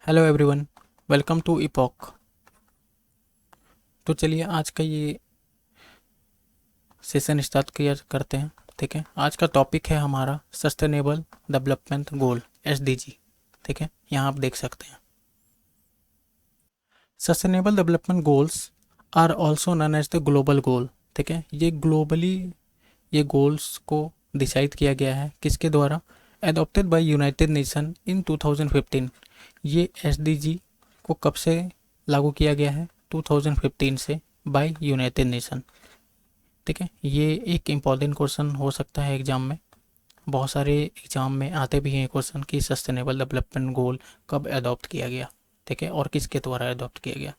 Hello everyone, welcome to Epoch. तो चलिए आज का ये सेशन स्टार्ट किया करते हैं। ठीक है, आज का टॉपिक है हमारा सस्टेनेबल डेवलपमेंट गोल एसडीजी। ठीक है, यहाँ आप देख सकते हैं sustainable development goals are also known as the global goal. ठीक है, ये ग्लोबली ये गोल्स को डिसाइड किया गया है किसके द्वारा? Adopted by United nation in 2015। ये एसडीजी को कब से लागू किया गया है? 2015 से बाय यूनाइटेड नेशन। ठीक है, ये एक इम्पॉर्टेंट क्वेश्चन हो सकता है एग्जाम में। बहुत सारे एग्जाम में आते भी हैं क्वेश्चन कि सस्टेनेबल डेवलपमेंट गोल कब अडॉप्ट किया गया। ठीक है, और किसके द्वारा अडॉप्ट किया गया।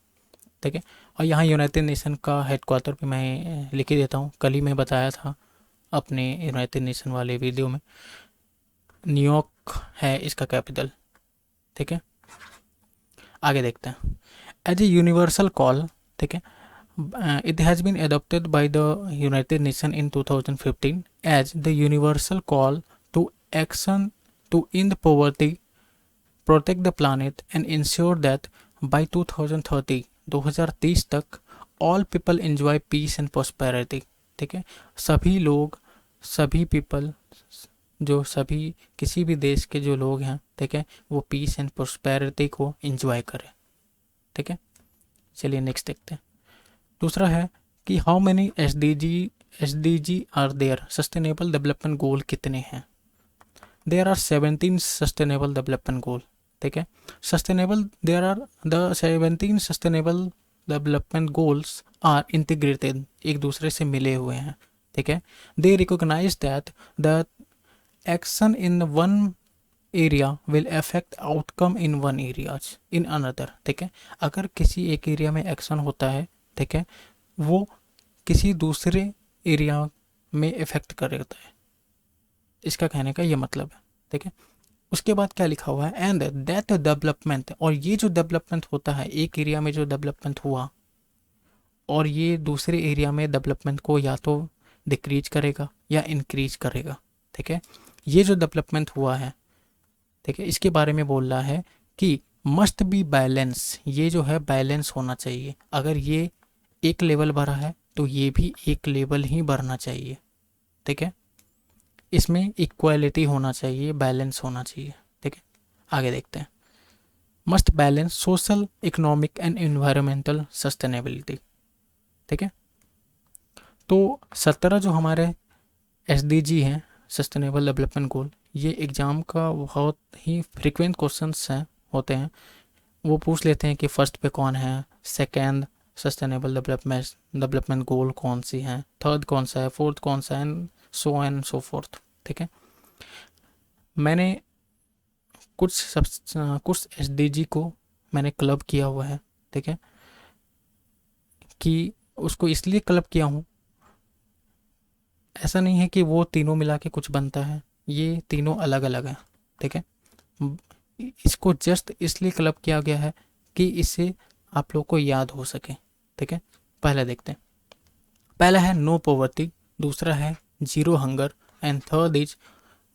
ठीक है, और यहाँ यूनाइटेड नेशन का हेडक्वार्टर भी मैं लिख ही देता हूँ। कल ही मैं बताया था अपने यूनाइटेड नेशन वाले वीडियो में, न्यूयॉर्क है इसका कैपिटल। ठीक है, आगे देखते हैं। एज ए यूनिवर्सल कॉल, ठीक है, it has been adopted by the United Nations in 2015 as the universal call to action to end poverty, protect the planet and ensure that by 2030 2030 तक all people enjoy peace and prosperity। ठीक है, सभी लोग, सभी people, जो सभी किसी भी देश के जो लोग हैं, ठीक है, वो पीस एंड प्रोस्पेरिटी को एंजॉय करें। ठीक है, चलिए नेक्स्ट देखते हैं। दूसरा है कि how many SDG are there, sustainable development goal कितने हैं? There are 17 sustainable development goal. ठीक है, sustainable there are the 17 sustainable development goals are integrated, एक दूसरे से मिले हुए हैं। ठीक है, they recognize that the action in one area will affect outcome in one areas in another. ठीक है, अगर किसी एक एरिया में एक्शन होता है, ठीक है, वो किसी दूसरे एरिया में इफेक्ट करता है, इसका कहने का ये मतलब है। ठीक है, उसके बाद क्या लिखा हुआ है? एंड दैट डेवलपमेंट, और ये जो डेवलपमेंट होता है एक एरिया में, जो डेवलपमेंट हुआ और ये दूसरे एरिया में डेवलपमेंट को या तो डिक्रीज करेगा या इंक्रीज करेगा। ठीक है, ये जो डेवलपमेंट हुआ है, ठीक है, इसके बारे में बोल रहा है कि मस्ट बी बैलेंस, ये जो है बैलेंस होना चाहिए। अगर ये एक लेवल बढ़ा है तो ये भी एक लेवल ही बढ़ना चाहिए। ठीक है, इसमें इक्वालिटी होना चाहिए, बैलेंस होना चाहिए। ठीक है, आगे देखते हैं। Must balance social, economic and environmental sustainability. ठीक है, तो 17 जो हमारे एसडीजी हैं, सस्टेनेबल डेवलपमेंट गोल, ये एग्ज़ाम का बहुत ही फ्रिक्वेंट क्वेश्चंस हैं होते हैं। वो पूछ लेते हैं कि फर्स्ट पे कौन है, सेकेंड सस्टेनेबल डेवलपमेंट गोल कौन सी है, थर्ड कौन सा है, फोर्थ कौन सा है, एंड सो फोर्थ। ठीक है, मैंने कुछ एसडीजी को मैंने क्लब किया हुआ है। ठीक है, कि उसको इसलिए क्लब किया हूँ, ऐसा नहीं है कि वो तीनों मिला के कुछ बनता है, ये तीनों अलग अलग हैं। ठीक है, इसको जस्ट इसलिए क्लब किया गया है कि इससे आप लोग को याद हो सके। ठीक है, पहले देखते हैं। पहला है नो पॉवर्टी, दूसरा है zero hunger and third is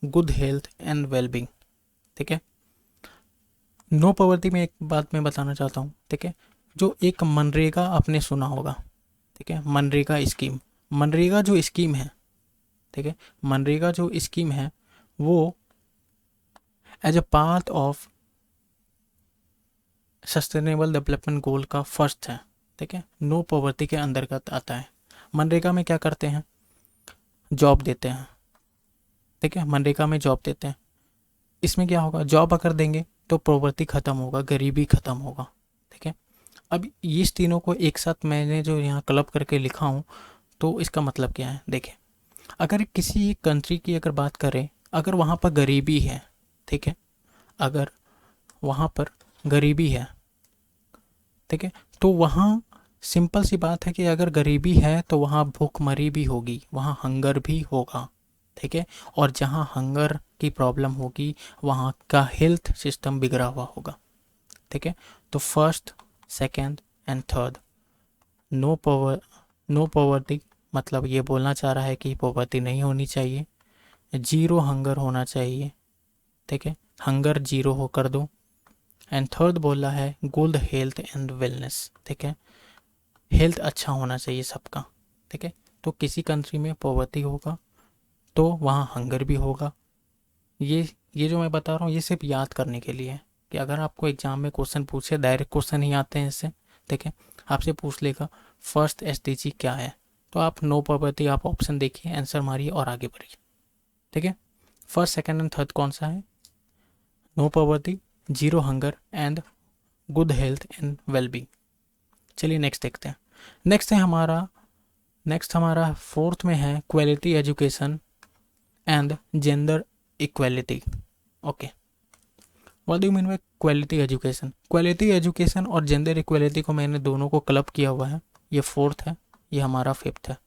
good health and wellbeing. ठीक है, नो पॉवर्टी में एक बात मैं बताना चाहता हूँ। ठीक है, जो एक मनरेगा आपने सुना होगा, ठीक है, मनरेगा स्कीम, मनरेगा जो स्कीम है, ठीक है, मनरेगा जो स्कीम है वो as a part of sustainable development goal का फर्स्ट है। ठीक है, नो पॉवर्टी के अंतर्गत आता है। मनरेगा में क्या करते हैं? जॉब देते हैं। ठीक है, मनरेगा में जॉब देते हैं। इसमें क्या होगा? जॉब अगर देंगे तो पॉवर्टी खत्म होगा, गरीबी खत्म होगा। ठीक है, अब इस तीनों को एक साथ मैंने जो यहाँ क्लब करके लिखा हूँ, तो इसका मतलब क्या है? देखें, अगर किसी एक कंट्री की अगर बात करें, अगर वहाँ पर गरीबी है, ठीक है, अगर वहाँ पर गरीबी है, ठीक है, तो वहाँ सिंपल सी बात है कि अगर गरीबी है तो वहाँ भूखमरी भी होगी, वहाँ हंगर भी होगा। ठीक है, और जहाँ हंगर की प्रॉब्लम होगी वहाँ का हेल्थ सिस्टम बिगड़ा हुआ होगा। ठीक है, तो first, second and third, no poverty मतलब ये बोलना चाह रहा है कि पॉवर्टी नहीं होनी चाहिए, जीरो हंगर होना चाहिए। ठीक है, हंगर जीरो हो कर दो, एंड थर्ड बोला है गुड हेल्थ एंड वेलनेस, ठीक है, हेल्थ अच्छा होना चाहिए सबका, ठीक है। तो किसी कंट्री में पॉवर्टी होगा तो वहाँ हंगर भी होगा। ये जो मैं बता रहा हूँ ये सिर्फ याद करने के लिए है कि अगर आपको एग्जाम में क्वेश्चन पूछे, डायरेक्ट क्वेश्चन ही आते हैं इससे, ठीक है, आपसे पूछ लेगा फर्स्ट एसडीजी क्या है, तो आप नो पॉवर्टी आप ऑप्शन देखिए, आंसर मारिए और आगे बढ़िए, ठीक है। फर्स्ट सेकंड एंड थर्ड कौन सा है? No poverty, zero hunger and good health and wellbeing. चलिए नेक्स्ट देखते हैं। नेक्स्ट हमारा फोर्थ में है quality education and gender equality. Okay, what do you mean by quality education? Quality education और जेंडर इक्वालिटी को मैंने दोनों को क्लब किया हुआ है। ये फोर्थ है, ये हमारा फिफ्थ है।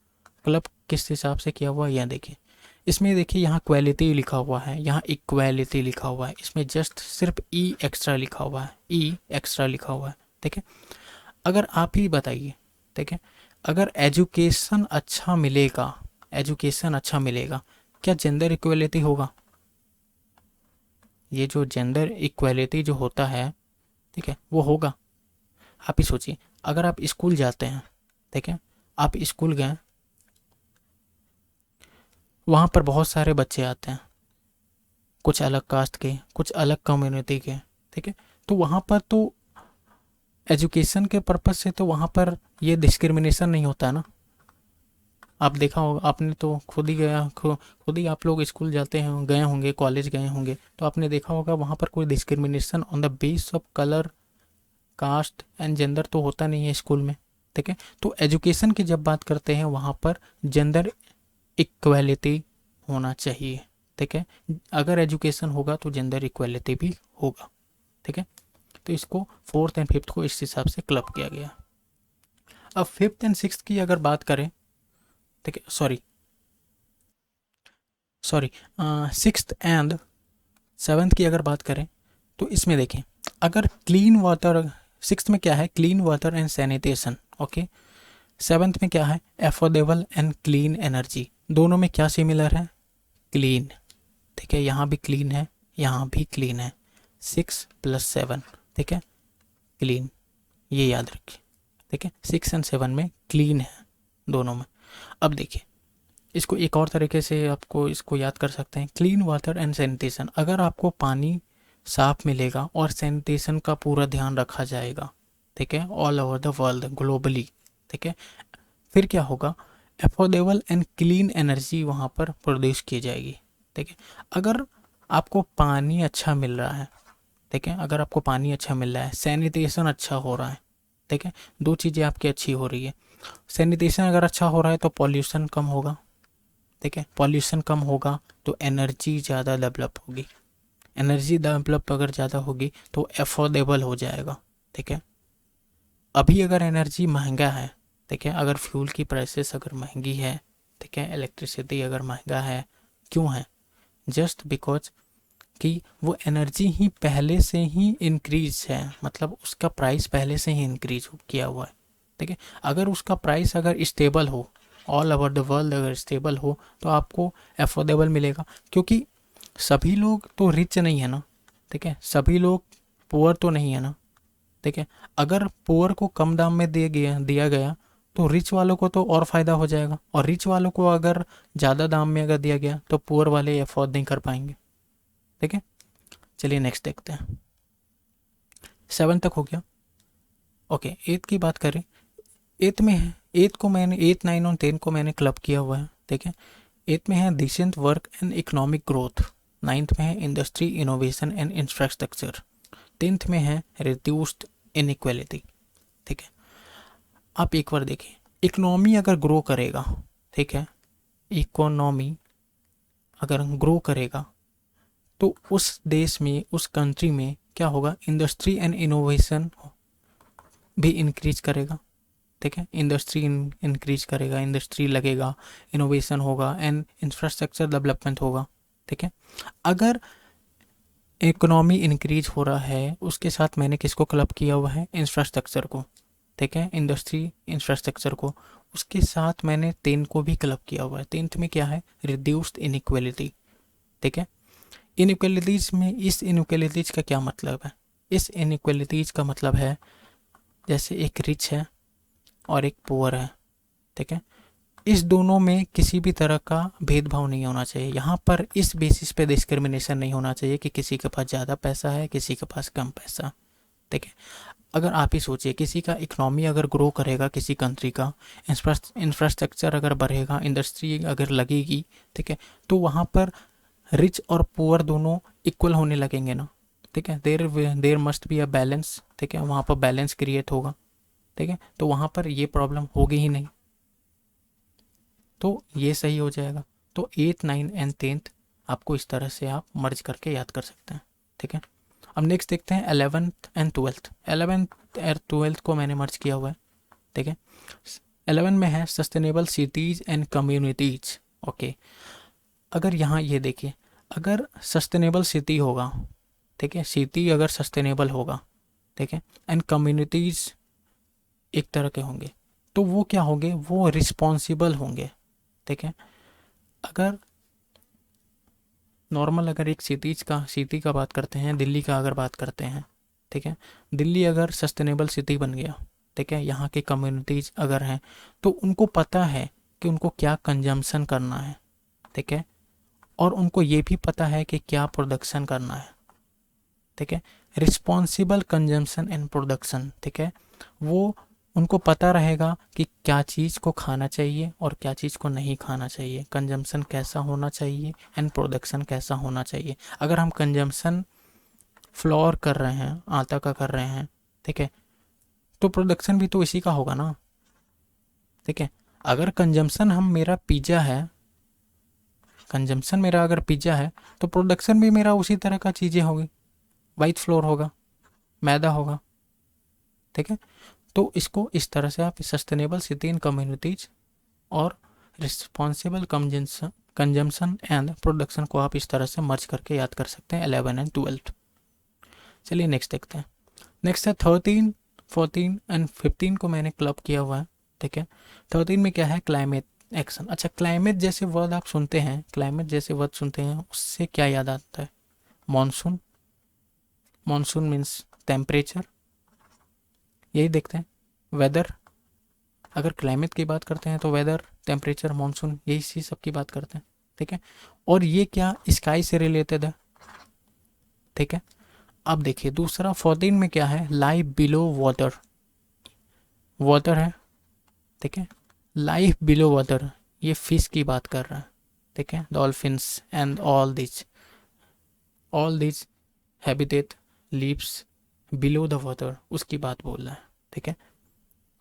क्लब किस हिसाब से किया हुआ है यह देखिए। इसमें देखिए यहाँ क्वालिटी लिखा हुआ है, यहाँ इक्वालिटी लिखा हुआ है, इसमें जस्ट सिर्फ ई एक्स्ट्रा लिखा हुआ है, ई एक्स्ट्रा लिखा हुआ है, ठीक है। अगर आप ही बताइए, ठीक है, अगर एजुकेशन अच्छा मिलेगा, एजुकेशन अच्छा मिलेगा, क्या जेंडर इक्वलिटी होगा? ये जो जेंडर इक्वलिटी जो होता है, ठीक है, वो होगा? आप ही सोचिए, अगर आप स्कूल जाते हैं, ठीक है, आप स्कूल गए, वहाँ पर बहुत सारे बच्चे आते हैं, कुछ अलग कास्ट के, कुछ अलग कम्युनिटी के, ठीक है, तो वहाँ पर तो एजुकेशन के पर्पज से तो वहाँ पर ये डिस्क्रिमिनेशन नहीं होता है ना। आप देखा होगा, आपने तो खुद ही खुद ही आप लोग स्कूल जाते हैं, गए होंगे, कॉलेज गए होंगे, तो आपने देखा होगा वहाँ पर कोई discrimination on the base of colour, caste and gender तो होता नहीं है स्कूल में, ठीक है। तो एजुकेशन की जब बात करते हैं वहाँ पर जेंडर इक्वालिटी होना चाहिए, ठीक है। अगर एजुकेशन होगा तो जेंडर इक्वालिटी भी होगा, ठीक है। तो इसको फोर्थ एंड फिफ्थ को इस हिसाब से क्लब किया गया। अब फिफ्थ एंड सिक्स्थ की अगर बात करें, ठीक है, सॉरी सिक्स्थ एंड सेवन्थ की अगर बात करें तो इसमें देखें, अगर क्लीन वाटर, सिक्स्थ में क्या है? Clean water and sanitation, okay. Seventh में क्या है? Affordable and clean energy. दोनों में क्या सिमिलर है? क्लीन, ठीक है, यहाँ भी क्लीन है, यहाँ भी क्लीन है, 6+7, ठीक है, क्लीन, ये याद रखिए, ठीक है। 6 एंड 7 में क्लीन है दोनों में। अब देखिए, इसको एक और तरीके से आपको इसको याद कर सकते हैं, क्लीन वाटर एंड सैनिटेशन। अगर आपको पानी साफ मिलेगा और सैनिटेशन का पूरा ध्यान रखा जाएगा, ठीक है, all over the world, globally, ठीक है, फिर क्या होगा? अफोर्डेबल एंड क्लीन एनर्जी वहाँ पर प्रोड्यूस की जाएगी, ठीक है। अगर आपको पानी अच्छा मिल रहा है, ठीक है, अगर आपको पानी अच्छा मिल रहा है, सैनिटेशन अच्छा हो रहा है, ठीक है, दो चीज़ें आपकी अच्छी हो रही है। सैनिटेशन अगर अच्छा हो रहा है तो पॉल्यूशन कम होगा, ठीक है, पॉल्यूशन कम होगा तो एनर्जी ज़्यादा डेवलप होगी, एनर्जी डेवलप अगर ज़्यादा होगी तो अफोर्डेबल हो जाएगा, ठीक है। अभी अगर एनर्जी महंगा है, ठीक है, अगर फ्यूल की प्राइसेस अगर महंगी है, ठीक है, इलेक्ट्रिसिटी अगर महंगा है, क्यों है? जस्ट बिकॉज कि वो एनर्जी ही पहले से ही इंक्रीज है, मतलब उसका प्राइस पहले से ही इंक्रीज किया हुआ है, ठीक है। अगर उसका प्राइस अगर स्टेबल हो, ऑल ओवर द वर्ल्ड अगर स्टेबल हो, तो आपको अफोर्डेबल मिलेगा, क्योंकि सभी लोग तो रिच नहीं है ना, ठीक है, सभी लोग पुअर तो नहीं है ना, ठीक है। अगर पुअर को कम दाम में दिया गया तो रिच वालों को तो और फ़ायदा हो जाएगा, और रिच वालों को अगर ज़्यादा दाम में अगर दिया गया तो पुअर वाले अफोर्ड नहीं कर पाएंगे, ठीक है। चलिए नेक्स्ट देखते हैं। 7 तक हो गया, ओके। 8 की बात करें, 8 में है, 8 को मैंने 8, 9 और 10 को मैंने क्लब किया हुआ है, ठीक है। 8 में है decent work and economic growth, 9th में है industry innovation and infrastructure, 10th में है रिड्यूस्ड इनइक्वालिटी, ठीक है। आप एक बार देखिए, इकोनॉमी अगर ग्रो करेगा, ठीक है, इकोनॉमी अगर ग्रो करेगा तो उस देश में, उस कंट्री में क्या होगा? इंडस्ट्री एंड इनोवेशन भी इंक्रीज करेगा, ठीक है, इंडस्ट्री इंक्रीज करेगा, इंडस्ट्री लगेगा, इनोवेशन होगा एंड इंफ्रास्ट्रक्चर डेवलपमेंट होगा, ठीक है। अगर इकोनॉमी इंक्रीज हो रहा है, उसके साथ मैंने किसको क्लब किया हुआ है? इंफ्रास्ट्रक्चर को, ठीक है, इंडस्ट्री इंफ्रास्ट्रक्चर को, उसके साथ मैंने 10 को भी क्लब किया हुआ है। 10th में क्या है? रिड्यूस्ड इनइक्वालिटी, ठीक है। इनइक्वालिटीज में, इस इनइक्वालिटीज का क्या मतलब है? इस इनइक्वलिटीज का मतलब है जैसे एक रिच है और एक पुअर है, ठीक है, इस दोनों में किसी भी तरह का भेदभाव नहीं होना चाहिए। यहाँ पर इस बेसिस पे डिस्क्रिमिनेशन नहीं होना चाहिए कि किसी के पास ज़्यादा पैसा है, किसी के पास कम पैसा, ठीक है। अगर आप ही सोचिए, किसी का इकोनॉमी अगर ग्रो करेगा, किसी कंट्री का इंफ्रास्ट्रक्चर अगर बढ़ेगा, इंडस्ट्री अगर लगेगी, ठीक है, तो वहाँ पर रिच और पुअर दोनों इक्वल होने लगेंगे ना, ठीक है। There must be a balance, ठीक है, वहाँ पर बैलेंस क्रिएट होगा, ठीक है, तो वहाँ पर ये प्रॉब्लम होगी ही नहीं, तो ये सही हो जाएगा। तो 8, 9 एंड 10th आपको इस तरह से आप मर्ज करके याद कर सकते हैं, ठीक है। अब नेक्स्ट देखते हैं 11th एंड 12th। 11th और 12th को मैंने मर्ज किया हुआ है, ठीक है। 11 में है sustainable cities and communities, okay. अगर यहाँ ये देखिए, अगर सस्टेनेबल सिटी होगा, ठीक है, सिटी अगर सस्टेनेबल होगा, ठीक है, एंड कम्युनिटीज़ एक तरह के होंगे, तो वो क्या होंगे, वो रिस्पॉन्सिबल होंगे, ठीक है। अगर नॉर्मल अगर एक सिटी का बात करते हैं, दिल्ली का अगर बात करते हैं, ठीक है, दिल्ली अगर सस्टेनेबल सिटी बन गया, ठीक है, यहाँ की कम्युनिटीज अगर हैं तो उनको पता है कि उनको क्या कंजम्पशन करना है, ठीक है, और उनको ये भी पता है कि क्या प्रोडक्शन करना है, ठीक है। रिस्पॉन्सिबल कंजम्पशन एंड प्रोडक्शन, ठीक है, वो उनको पता रहेगा कि क्या चीज़ को खाना चाहिए और क्या चीज़ को नहीं खाना चाहिए, कंजम्पशन कैसा होना चाहिए एंड प्रोडक्शन कैसा होना चाहिए। अगर हम कंजम्पशन फ्लोर कर रहे हैं, आटा का कर रहे हैं, ठीक है, तो प्रोडक्शन भी तो इसी का होगा ना, ठीक है। अगर कंजम्पशन हम मेरा पिज़्ज़ा है, कंजम्पशन मेरा अगर पिज़्ज़ा है तो प्रोडक्शन भी मेरा उसी तरह का चीज़ें होगी, वाइट फ्लोर होगा, मैदा होगा, ठीक है। तो इसको इस तरह से आप सस्टेनेबल सिटी इन कम्युनिटीज और रिस्पॉन्सिबल कंजम्पशन एंड प्रोडक्शन को आप इस तरह से मर्ज करके याद कर सकते हैं 11 एंड 12th। चलिए नेक्स्ट देखते हैं। नेक्स्ट है 13, 14 एंड 15 को मैंने क्लब किया हुआ है, ठीक है। 13 में क्या है, क्लाइमेट एक्शन। अच्छा, क्लाइमेट जैसे वर्ड आप सुनते हैं, क्लाइमेट जैसे वर्ड सुनते हैं उससे क्या याद आता है, मानसून। मानसून मीन्स टेम्परेचर, यही देखते हैं। वेदर, अगर क्लाइमेट की बात करते हैं तो वेदर, टेम्परेचर, मानसून, यही चीज सबकी बात करते हैं, ठीक है। और ये क्या स्काई से रिलेटेड है, ठीक है। अब देखिए दूसरा 14 में क्या है, लाइफ बिलो वाटर। वाटर है, ठीक है, लाइफ बिलो वाटर, ये फिश की बात कर रहा है, ठीक है, dolphins and all this habitat lives below the water, उसकी बात बोल रहा है, ठीक है।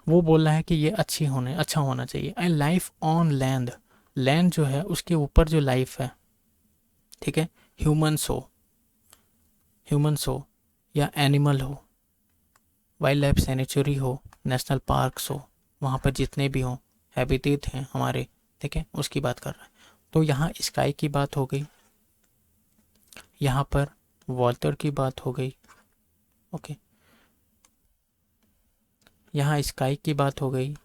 वो बोल रहा है कि ये अच्छा होना चाहिए। And life on land, land जो है उसके ऊपर जो लाइफ है, ठीक है, ह्यूमन्स हो या एनिमल हो, वाइल्ड लाइफ सेंचुरी हो, नेशनल पार्क्स हो, वहाँ पर जितने भी हों हैबिटेट हैं हमारे, ठीक है, उसकी बात कर रहा है। तो यहाँ स्काई की बात हो गई, यहाँ पर वाटर की बात हो गई, ओके, यहाँ स्काई की बात हो गई,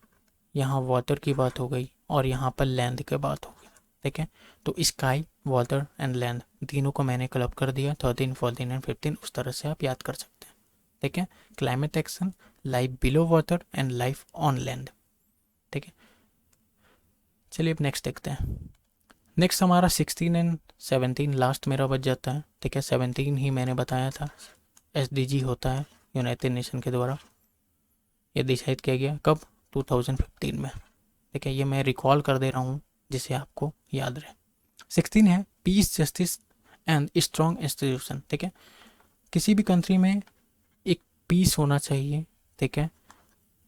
यहाँ वाटर की बात हो गई और यहाँ पर लैंड की बात हो गई, ठीक है। तो स्काई, वाटर एंड लैंड तीनों को मैंने क्लब कर दिया, 13, 14 एंड 15 उस तरह से आप याद कर सकते हैं, ठीक है। Climate action, life below water and life on land, ठीक है। चलिए अब नेक्स्ट देखते हैं। नेक्स्ट हमारा 16 एंड 17 लास्ट मेरा बच जाता है, ठीक है। 17 ही मैंने बताया था SDG होता है यूनाइटेड नेशन के द्वारा, ये डिसाइड किया गया कब, 2015 में, ठीक है। ये मैं रिकॉल कर दे रहा हूँ जिसे आपको याद रहे। 16 है peace, justice and strong institution, ठीक है। किसी भी कंट्री में एक पीस होना चाहिए, ठीक है,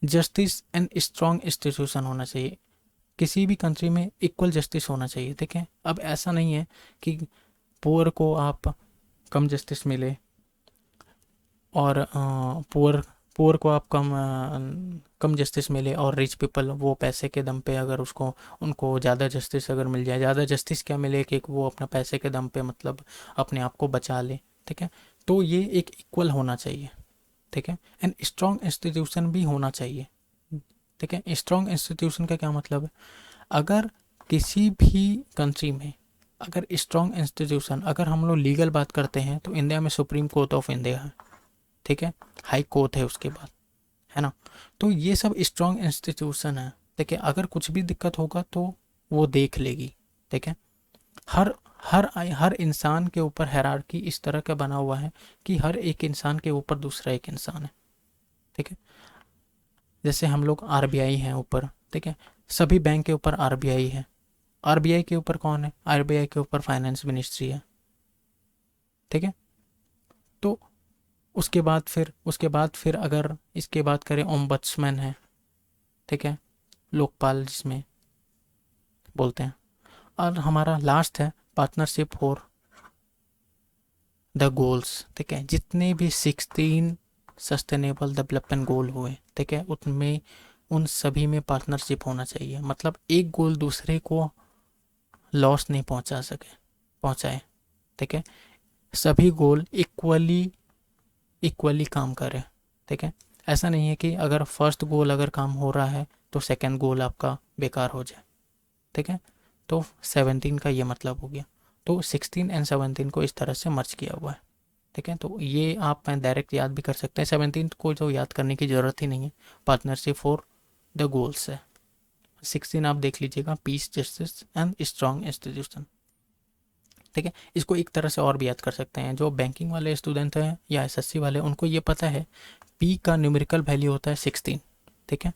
जस्टिस एंड स्ट्रॉन्ग इंस्टीट्यूशन होना चाहिए, किसी भी कंट्री में इक्वल जस्टिस होना चाहिए, ठीक है। अब ऐसा नहीं है कि पुअर को आप कम जस्टिस मिले और पुअर को आप कम जस्टिस मिले और रिच पीपल वो पैसे के दम पे अगर उसको उनको ज़्यादा जस्टिस अगर मिल जाए, ज़्यादा जस्टिस क्या मिले कि वो अपना पैसे के दम पे मतलब अपने आप को बचा ले, ठीक है। तो ये एक इक्वल होना चाहिए, ठीक है। एंड स्ट्रॉन्ग इंस्टीट्यूशन भी होना चाहिए, ठीक है। स्ट्रॉन्ग इंस्टीट्यूशन का क्या मतलब है, अगर किसी भी कंट्री में अगर स्ट्रॉन्ग इंस्टीट्यूशन, अगर हम लोग लीगल बात करते हैं तो इंडिया में सुप्रीम कोर्ट ऑफ इंडिया है, ठीक है, हाई कोर्ट है उसके बाद, है ना। तो ये सब स्ट्रॉन्ग इंस्टीट्यूशन है, ठीक है, अगर कुछ भी दिक्कत होगा तो वो देख लेगी, ठीक है। हर हर इंसान के ऊपर हायरार्की इस तरह का बना हुआ है कि हर एक इंसान के ऊपर दूसरा एक इंसान है, ठीक है। जैसे हम लोग आरबीआई हैं ऊपर, ठीक है, सभी बैंक के ऊपर आरबीआई है। आरबीआई के ऊपर कौन है? आरबीआई के ऊपर फाइनेंस मिनिस्ट्री है, ठीक है। तो उसके बाद फिर अगर इसके बात करें, ओम्बड्समैन है, ठीक है, लोकपाल जिसमें बोलते हैं। और हमारा लास्ट है पार्टनरशिप फॉर द गोल्स, ठीक है, जितने भी 16 सस्टेनेबल डेवलपमेंट गोल हुए, ठीक है, उनमें उन सभी में पार्टनरशिप होना चाहिए, मतलब एक गोल दूसरे को लॉस नहीं पहुंचाए, ठीक है। सभी गोल इक्वली काम करें, ठीक है। ऐसा नहीं है कि अगर फर्स्ट गोल अगर काम हो रहा है तो सेकंड गोल आपका बेकार हो जाए, ठीक है। तो 17 का ये मतलब हो गया। तो 16 एंड 17 को इस तरह से मर्ज किया हुआ है, ठीक है। तो ये आप डायरेक्ट याद भी कर सकते हैं, 17 को जो याद करने की ज़रूरत ही नहीं है, पार्टनरशिप फॉर द गोल्स है। 16 आप देख लीजिएगा, peace, justice and strong institution, ठीक है। इसको एक तरह से और भी याद कर सकते हैं, जो बैंकिंग वाले स्टूडेंट हैं या एसएससी वाले, उनको ये पता है पी का न्यूमेरिकल वैल्यू होता है 16, ठीक है।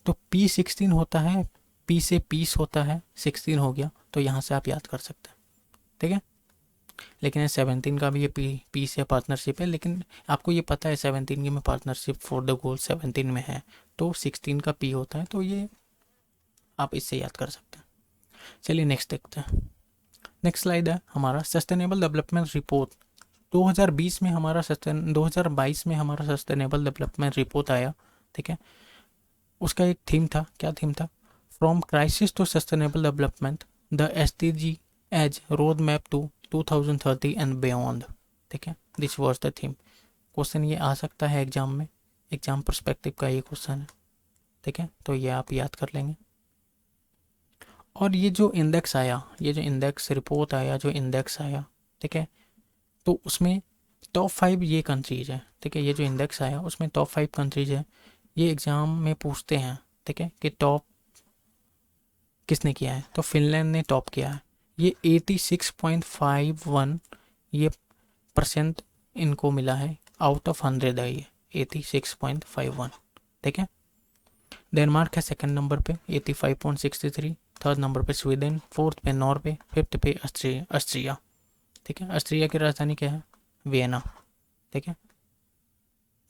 तो पी 16 होता है, पी से पीस होता है, 16 हो गया, तो यहाँ से आप याद कर सकते हैं, ठीक है। लेकिन ये 17 का भी ये पी से पार्टनरशिप है, लेकिन आपको ये पता है 17 की में पार्टनरशिप फॉर द गोल 17 में है, तो 16 का पी होता है, तो ये आप इससे याद कर सकते हैं। चलिए नेक्स्ट देखते हैं। नेक्स्ट स्लाइड है हमारा सस्टेनेबल डेवलपमेंट रिपोर्ट। 2020 में हमारा 2022 में हमारा सस्टेनेबल डेवलपमेंट रिपोर्ट आया, ठीक है। उसका एक थीम था, क्या थीम था? From crisis to sustainable development, the SDG as road map to 2030 and beyond, ठीक है, this was the theme. Question ये आ सकता है एग्जाम में, एग्जाम पर्सपेक्टिव का ये क्वेश्चन है, ठीक है, तो ये आप याद कर लेंगे। और ये जो इंडेक्स आया, ये जो इंडेक्स रिपोर्ट आया, जो इंडेक्स आया, ठीक है, तो उसमें टॉप 5 ये कंट्रीज है, ठीक है। ये जो इंडेक्स आया उसमें टॉप 5 कंट्रीज है। ये एग्जाम में पूछते हैं, ठीक है, कि टॉप किसने किया है, तो फिनलैंड ने टॉप किया है। ये 86.51 ये परसेंट इनको मिला है, आउट ऑफ 100 है ये 86.51, ठीक है। डेनमार्क है सेकंड नंबर पे 85.63, थर्ड नंबर पे स्वीडन, फोर्थ पे नॉर्वे, फिफ्थ पे ऑस्ट्रिया, ठीक है। ऑस्ट्रिया की राजधानी क्या है? वियना, ठीक है।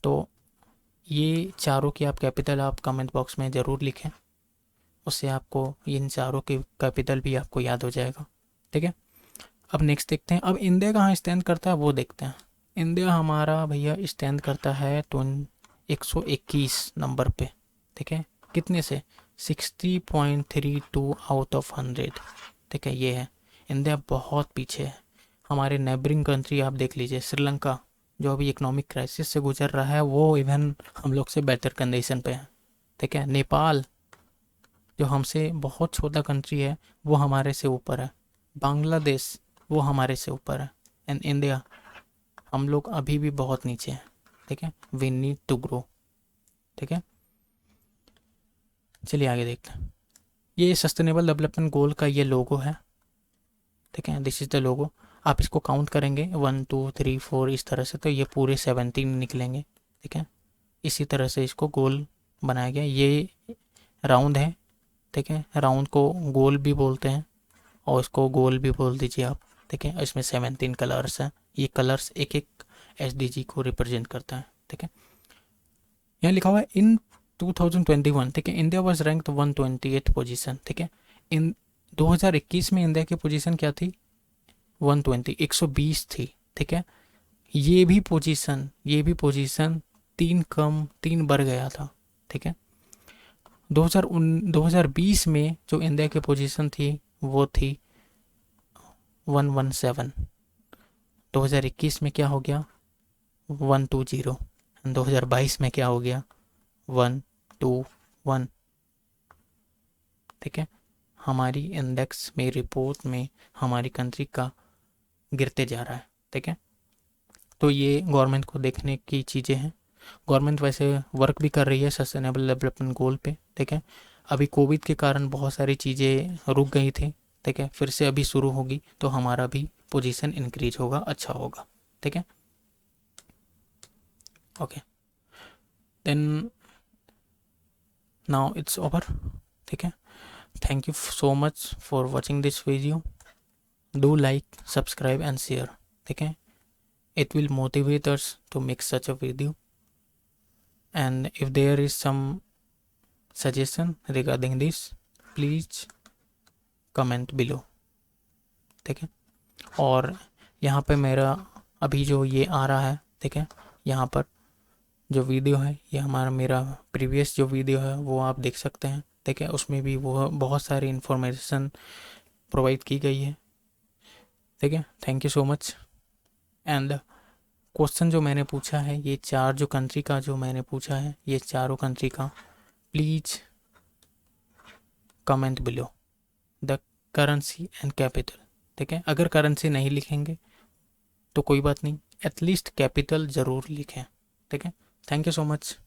तो ये चारों की आप कैपिटल आप कमेंट बॉक्स में ज़रूर लिखें, उससे आपको इन चारों के कैपिटल भी आपको याद हो जाएगा, ठीक है। अब नेक्स्ट देखते हैं, अब इंडिया कहाँ स्टैंड करता है वो देखते हैं। इंडिया हमारा भैया स्टैंड करता है 121 नंबर पे, ठीक है, कितने से? 60.32 आउट ऑफ 100, ठीक है, ये है। इंडिया बहुत पीछे है। हमारे नेबरिंग कंट्री आप देख लीजिए, श्रीलंका जो अभी इकोनॉमिक क्राइसिस से गुजर रहा है, वो इवन हम लोग से बेटर कंडीशन पे है, ठीक है। नेपाल जो हमसे बहुत छोटा कंट्री है, वो हमारे से ऊपर है। बांग्लादेश वो हमारे से ऊपर है। एंड इंडिया, हम लोग अभी भी बहुत नीचे हैं, ठीक है। वी नीड टू ग्रो, ठीक है। चलिए आगे देखते हैं। ये सस्टेनेबल डेवलपमेंट गोल का ये लोगो है, ठीक है, दिस इज द लोगो। आप इसको काउंट करेंगे 1 2 3 4 इस तरह से, तो ये पूरे 17 निकलेंगे, ठीक है। इसी तरह से इसको गोल बनाया गया। ये राउंड है, ठीक है, राउंड को गोल भी बोलते हैं और इसको गोल भी बोल दीजिए आप, ठीक है। इसमें 17 कलर्स हैं, ये कलर्स एक एक एसडीजी को रिप्रेजेंट करता है, ठीक है। यहाँ लिखा हुआ है इन 2021, ठीक है, इंडिया वाज रैंक्ड 128 पोजीशन, ठीक है। इन 2021 में इंडिया की पोजीशन क्या थी? 120 थी, ठीक है। ये भी पोजीशन 3 बढ़ गया था, ठीक है। 2020 में जो इंडिया की पोजीशन थी वो थी 117। 2021 में क्या हो गया? 120। 2022 में क्या हो गया? 121, ठीक है। हमारी इंडेक्स में, रिपोर्ट में हमारी कंट्री का गिरते जा रहा है, ठीक है। तो ये गवर्नमेंट को देखने की चीज़ें हैं। गवर्नमेंट वैसे वर्क भी कर रही है सस्टेनेबल डेवलपमेंट गोल पे, ठीक है। अभी कोविड के कारण बहुत सारी चीज़ें रुक गई थी, ठीक है, फिर से अभी शुरू होगी तो हमारा भी पोजीशन इंक्रीज होगा, अच्छा होगा, ठीक है। Okay, then now it's over, ठीक है। Thank you so much for watching this video. Do like, subscribe and share, ठीक है। It will motivate us to make such a video, and if there is some suggestion regarding this, please comment below, ठीक है। और यहाँ पे मेरा अभी जो ये आ रहा है, ठीक है, यहाँ पर जो वीडियो है ये हमारा मेरा प्रीवियस जो वीडियो है वो आप देख सकते हैं, ठीक है। उसमें भी वो बहुत सारी इन्फॉर्मेशन प्रोवाइड की गई है, ठीक है। Thank you so much. And question जो मैंने पूछा है, ये चार जो कंट्री का जो मैंने पूछा है, ये चारों कंट्री का please comment below the currency and capital, ठीक है। अगर करेंसी नहीं लिखेंगे तो कोई बात नहीं, एटलीस्ट कैपिटल ज़रूर लिखें, ठीक है। Thank you so much.